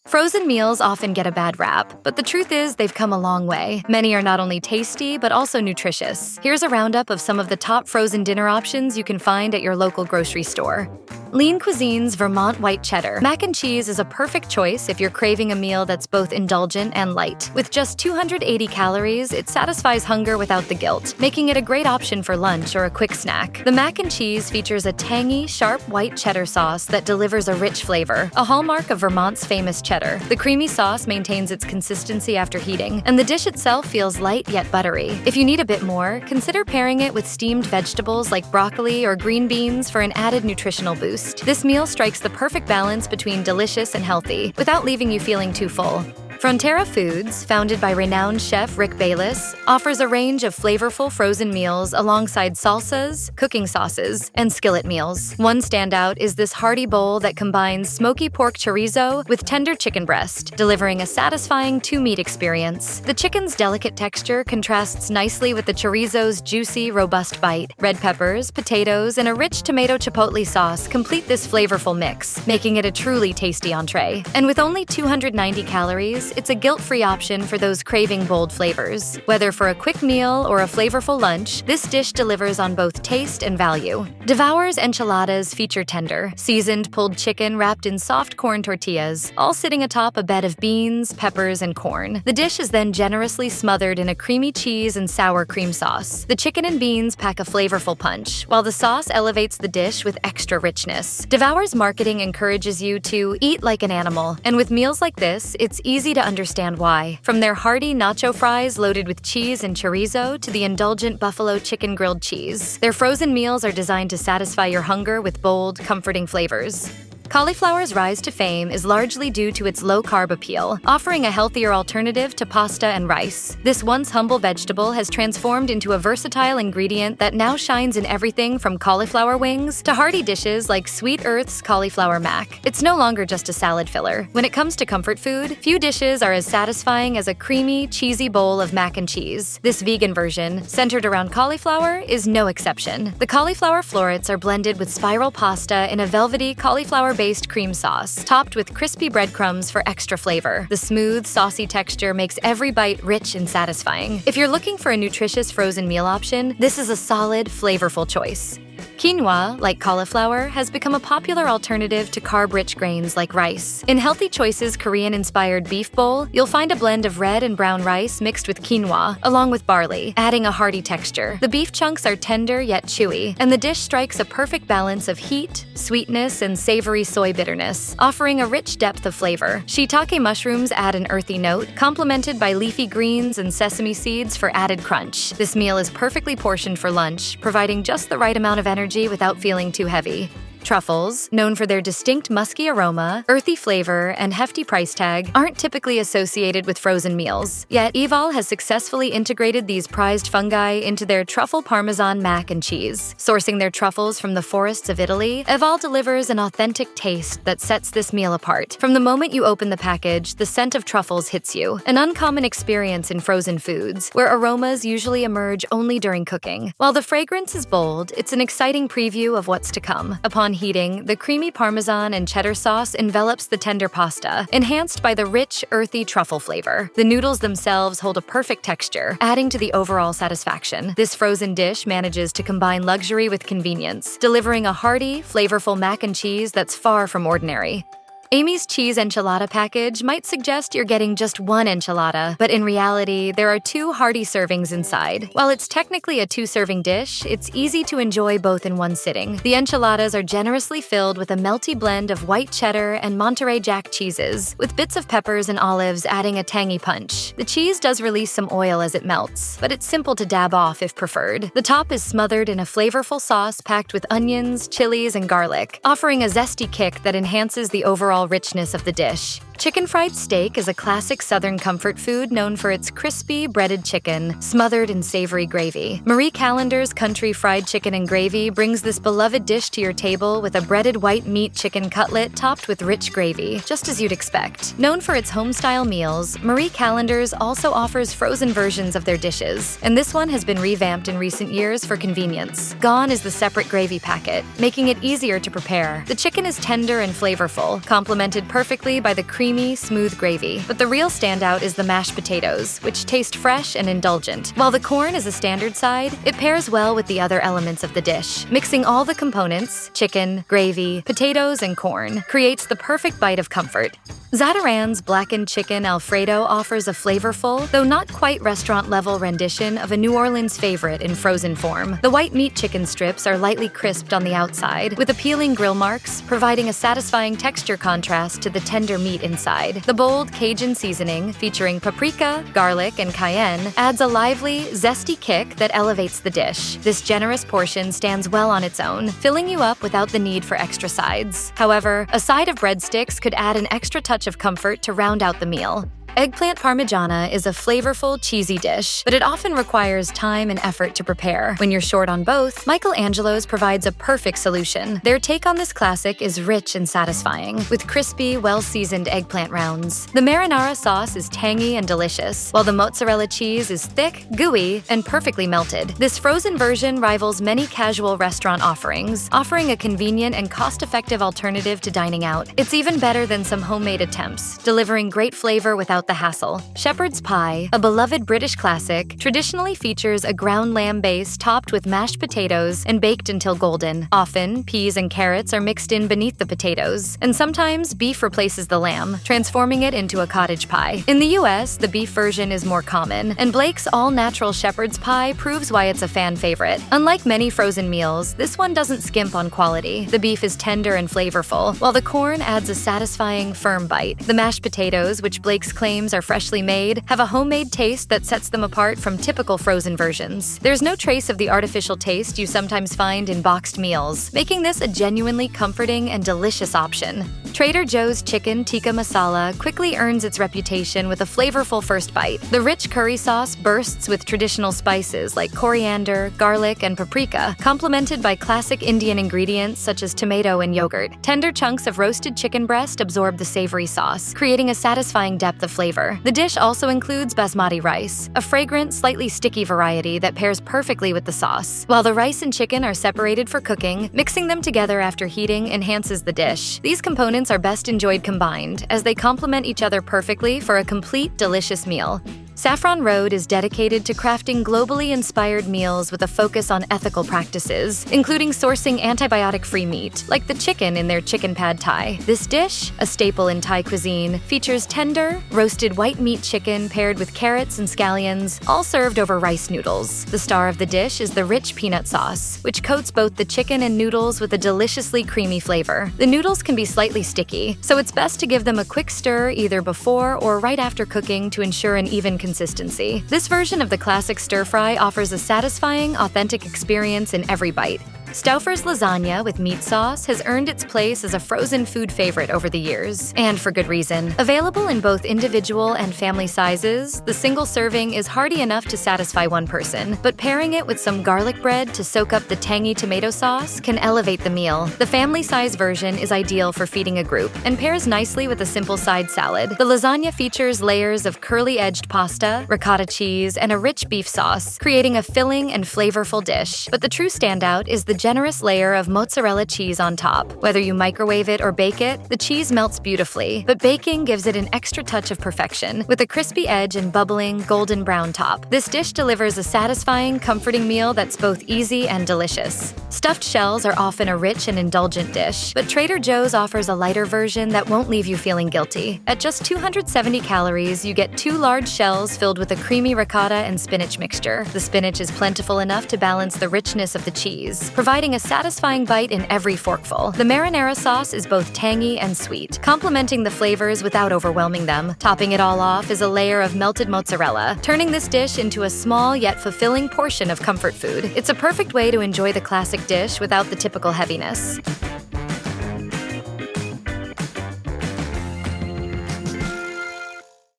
Frozen meals often get a bad rap, but the truth is they've come a long way. Many are not only tasty, but also nutritious. Here's a roundup of some of the top frozen dinner options you can find at your local grocery store. Lean Cuisine's Vermont White Cheddar. Mac and cheese is a perfect choice if you're craving a meal that's both indulgent and light. With just 280 calories, it satisfies hunger without the guilt, making it a great option for lunch or a quick snack. The mac and cheese features a tangy, sharp white cheddar sauce that delivers a rich flavor, a hallmark of Vermont's famous cheddar. The creamy sauce maintains its consistency after heating, and the dish itself feels light yet buttery. If you need a bit more, consider pairing it with steamed vegetables like broccoli or green beans for an added nutritional boost. This meal strikes the perfect balance between delicious and healthy, without leaving you feeling too full. Frontera Foods, founded by renowned chef Rick Bayless, offers a range of flavorful frozen meals alongside salsas, cooking sauces, and skillet meals. One standout is this hearty bowl that combines smoky pork chorizo with tender chicken breast, delivering a satisfying two-meat experience. The chicken's delicate texture contrasts nicely with the chorizo's juicy, robust bite. Red peppers, potatoes, and a rich tomato chipotle sauce complete this flavorful mix, making it a truly tasty entree. And with only 290 calories, it's a guilt-free option for those craving bold flavors. Whether for a quick meal or a flavorful lunch, this dish delivers on both taste and value. Devour's Enchiladas feature tender, seasoned pulled chicken wrapped in soft corn tortillas, all sitting atop a bed of beans, peppers, and corn. The dish is then generously smothered in a creamy cheese and sour cream sauce. The chicken and beans pack a flavorful punch, while the sauce elevates the dish with extra richness. Devour's marketing encourages you to eat like an animal, and with meals like this, it's easy to understand why. From their hearty nacho fries loaded with cheese and chorizo to the indulgent buffalo chicken grilled cheese, their frozen meals are designed to satisfy your hunger with bold, comforting flavors. Cauliflower's rise to fame is largely due to its low-carb appeal, offering a healthier alternative to pasta and rice. This once humble vegetable has transformed into a versatile ingredient that now shines in everything from cauliflower wings to hearty dishes like Sweet Earth's cauliflower mac. It's no longer just a salad filler. When it comes to comfort food, few dishes are as satisfying as a creamy, cheesy bowl of mac and cheese. This vegan version, centered around cauliflower, is no exception. The cauliflower florets are blended with spiral pasta in a velvety cauliflower-based cream sauce, topped with crispy breadcrumbs for extra flavor. The smooth, saucy texture makes every bite rich and satisfying. If you're looking for a nutritious frozen meal option, this is a solid, flavorful choice. Quinoa, like cauliflower, has become a popular alternative to carb-rich grains like rice. In Healthy Choices' Korean-inspired beef bowl, you'll find a blend of red and brown rice mixed with quinoa, along with barley, adding a hearty texture. The beef chunks are tender yet chewy, and the dish strikes a perfect balance of heat, sweetness, and savory soy bitterness, offering a rich depth of flavor. Shiitake mushrooms add an earthy note, complemented by leafy greens and sesame seeds for added crunch. This meal is perfectly portioned for lunch, providing just the right amount of energy without feeling too heavy. Truffles, known for their distinct musky aroma, earthy flavor, and hefty price tag, aren't typically associated with frozen meals. Yet Evol has successfully integrated these prized fungi into their truffle Parmesan mac and cheese. Sourcing their truffles from the forests of Italy, Evol delivers an authentic taste that sets this meal apart. From the moment you open the package, the scent of truffles hits you, an uncommon experience in frozen foods, where aromas usually emerge only during cooking. While the fragrance is bold, it's an exciting preview of what's to come. Upon heating, the creamy Parmesan and cheddar sauce envelops the tender pasta, enhanced by the rich, earthy truffle flavor. The noodles themselves hold a perfect texture, adding to the overall satisfaction. This frozen dish manages to combine luxury with convenience, delivering a hearty, flavorful mac and cheese that's far from ordinary. Amy's cheese enchilada package might suggest you're getting just one enchilada, but in reality, there are 2 hearty servings inside. While it's technically a 2-serving dish, it's easy to enjoy both in one sitting. The enchiladas are generously filled with a melty blend of white cheddar and Monterey Jack cheeses, with bits of peppers and olives adding a tangy punch. The cheese does release some oil as it melts, but it's simple to dab off if preferred. The top is smothered in a flavorful sauce packed with onions, chilies, and garlic, offering a zesty kick that enhances the overall richness of the dish. Chicken fried steak is a classic Southern comfort food known for its crispy, breaded chicken, smothered in savory gravy. Marie Callender's country fried chicken and gravy brings this beloved dish to your table with a breaded white meat chicken cutlet topped with rich gravy, just as you'd expect. Known for its home-style meals, Marie Callender's also offers frozen versions of their dishes, and this one has been revamped in recent years for convenience. Gone is the separate gravy packet, making it easier to prepare. The chicken is tender and flavorful, complemented perfectly by the creamy creamy, smooth gravy. But the real standout is the mashed potatoes, which taste fresh and indulgent. While the corn is a standard side, it pairs well with the other elements of the dish. Mixing all the components, chicken, gravy, potatoes, and corn, creates the perfect bite of comfort. Zatarain's blackened chicken Alfredo offers a flavorful, though not quite restaurant-level rendition of a New Orleans favorite in frozen form. The white meat chicken strips are lightly crisped on the outside, with appealing grill marks, providing a satisfying texture contrast to the tender meat inside. The bold Cajun seasoning, featuring paprika, garlic, and cayenne, adds a lively, zesty kick that elevates the dish. This generous portion stands well on its own, filling you up without the need for extra sides. However, a side of breadsticks could add an extra touch of comfort to round out the meal. Eggplant Parmigiana is a flavorful, cheesy dish, but it often requires time and effort to prepare. When you're short on both, Angelo's provides a perfect solution. Their take on this classic is rich and satisfying, with crispy, well-seasoned eggplant rounds. The marinara sauce is tangy and delicious, while the mozzarella cheese is thick, gooey, and perfectly melted. This frozen version rivals many casual restaurant offerings, offering a convenient and cost-effective alternative to dining out. It's even better than some homemade attempts, delivering great flavor without the hassle. Shepherd's pie, a beloved British classic, traditionally features a ground lamb base topped with mashed potatoes and baked until golden. Often, peas and carrots are mixed in beneath the potatoes, and sometimes beef replaces the lamb, transforming it into a cottage pie. In the US, the beef version is more common, and Blake's all-natural shepherd's pie proves why it's a fan favorite. Unlike many frozen meals, this one doesn't skimp on quality. The beef is tender and flavorful, while the corn adds a satisfying, firm bite. The mashed potatoes, which Blake's claims are freshly made, have a homemade taste that sets them apart from typical frozen versions. There's no trace of the artificial taste you sometimes find in boxed meals, making this a genuinely comforting and delicious option. Trader Joe's chicken tikka masala quickly earns its reputation with a flavorful first bite. The rich curry sauce bursts with traditional spices like coriander, garlic, and paprika, complemented by classic Indian ingredients such as tomato and yogurt. Tender chunks of roasted chicken breast absorb the savory sauce, creating a satisfying depth of flavor. The dish also includes basmati rice, a fragrant, slightly sticky variety that pairs perfectly with the sauce. While the rice and chicken are separated for cooking, mixing them together after heating enhances the dish. These components are best enjoyed combined, as they complement each other perfectly for a complete, delicious meal. Saffron Road is dedicated to crafting globally inspired meals with a focus on ethical practices, including sourcing antibiotic-free meat, like the chicken in their chicken pad thai. This dish, a staple in Thai cuisine, features tender, roasted white meat chicken paired with carrots and scallions, all served over rice noodles. The star of the dish is the rich peanut sauce, which coats both the chicken and noodles with a deliciously creamy flavor. The noodles can be slightly sticky, so it's best to give them a quick stir either before or right after cooking to ensure an even consistency. This version of the classic stir-fry offers a satisfying, authentic experience in every bite. Stouffer's lasagna with meat sauce has earned its place as a frozen food favorite over the years, and for good reason. Available in both individual and family sizes, the single serving is hearty enough to satisfy one person, but pairing it with some garlic bread to soak up the tangy tomato sauce can elevate the meal. The family-size version is ideal for feeding a group and pairs nicely with a simple side salad. The lasagna features layers of curly-edged pasta, ricotta cheese, and a rich beef sauce, creating a filling and flavorful dish. But the true standout is the generous layer of mozzarella cheese on top. Whether you microwave it or bake it, the cheese melts beautifully, but baking gives it an extra touch of perfection, with a crispy edge and bubbling, golden brown top. This dish delivers a satisfying, comforting meal that's both easy and delicious. Stuffed shells are often a rich and indulgent dish, but Trader Joe's offers a lighter version that won't leave you feeling guilty. At just 270 calories, you get 2 large shells filled with a creamy ricotta and spinach mixture. The spinach is plentiful enough to balance the richness of the cheese, providing a satisfying bite in every forkful. The marinara sauce is both tangy and sweet, complementing the flavors without overwhelming them. Topping it all off is a layer of melted mozzarella, turning this dish into a small yet fulfilling portion of comfort food. It's a perfect way to enjoy the classic dish without the typical heaviness.